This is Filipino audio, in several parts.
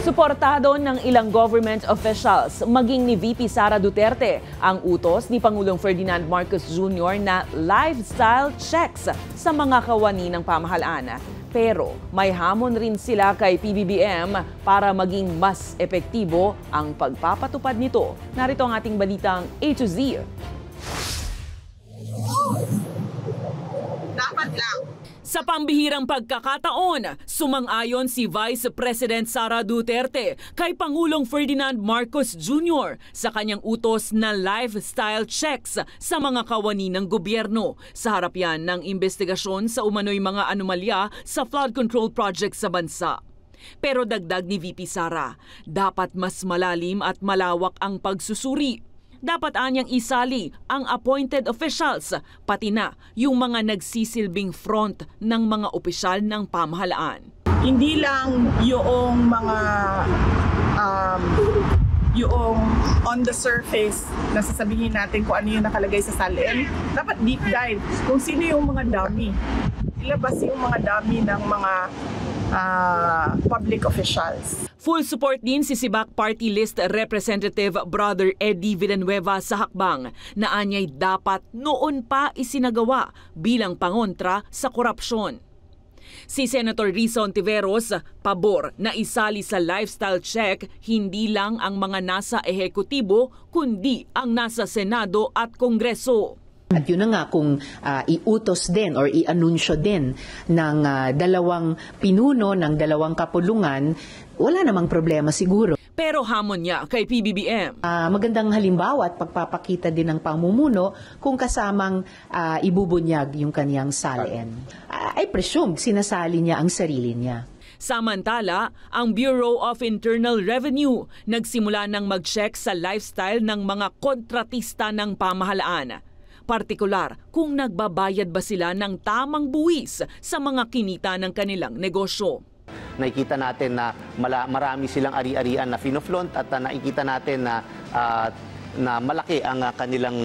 Suportado ng ilang government officials, maging ni VP Sara Duterte, ang utos ni Pangulong Ferdinand Marcos Jr. na lifestyle checks sa mga kawani ng pamahalaan. Pero may hamon rin sila kay PBBM para maging mas epektibo ang pagpapatupad nito. Narito ang ating balitang A to Z. Dapat lang. Sa pambihirang pagkakataon, sumang-ayon si Vice President Sara Duterte kay Pangulong Ferdinand Marcos Jr. sa kanyang utos na lifestyle checks sa mga kawani ng gobyerno. Sa harap yan ng investigasyon sa umano'y mga anomalya sa flood control project sa bansa. Pero dagdag ni VP Sara, dapat mas malalim at malawak ang pagsusuri. Dapat anyang isali ang appointed officials, pati na yung mga nagsisilbing front ng mga opisyal ng pamahalaan. Hindi lang yung mga yung on the surface na sasabihin natin kung ano yung nakalagay sa salin. Dapat deep dive kung sino yung mga dummy. Ilabas yung mga dummy ng mga public officials. Full support din si Sibak Party List Representative Brother Eddie Villanueva sa hakbang na anyay dapat noon pa isinagawa bilang pangontra sa korupsyon. Si Senator Risa Ontiveros, pabor na isali sa lifestyle check hindi lang ang mga nasa ehekutibo kundi ang nasa Senado at Kongreso. At yun na nga kung iutos din or i-anunsyo din ng dalawang pinuno ng dalawang kapulungan, wala namang problema siguro. Pero hamon niya kay PBBM. Magandang halimbawa at pagpapakita din ng pamumuno kung kasamang ibubunyag yung kaniyang salin. I presume sinasali niya ang sarili niya. Samantala, ang Bureau of Internal Revenue nagsimula ng mag-check sa lifestyle ng mga kontratista ng pamahalaan. Partikular kung nagbabayad ba sila ng tamang buwis sa mga kinita ng kanilang negosyo. Nakikita natin na marami silang ari-arian na finoflaunt at nakikita natin na malaki ang kanilang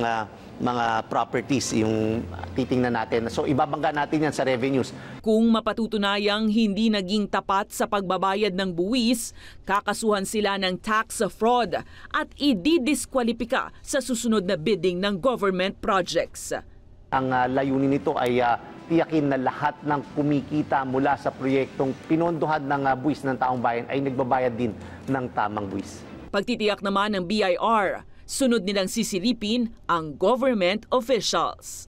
mga properties, yung titingnan natin. So ibabangga natin yan sa revenues. Kung mapatutunayang hindi naging tapat sa pagbabayad ng buwis, kakasuhan sila ng tax fraud at ididiskwalipika sa susunod na bidding ng government projects. Ang layunin nito ay tiyakin na lahat ng kumikita mula sa proyektong pinondohan ng buwis ng taong bayan ay nagbabayad din ng tamang buwis. Pagtitiyak naman ng BIR, sunod nilang sisilipin ang government officials.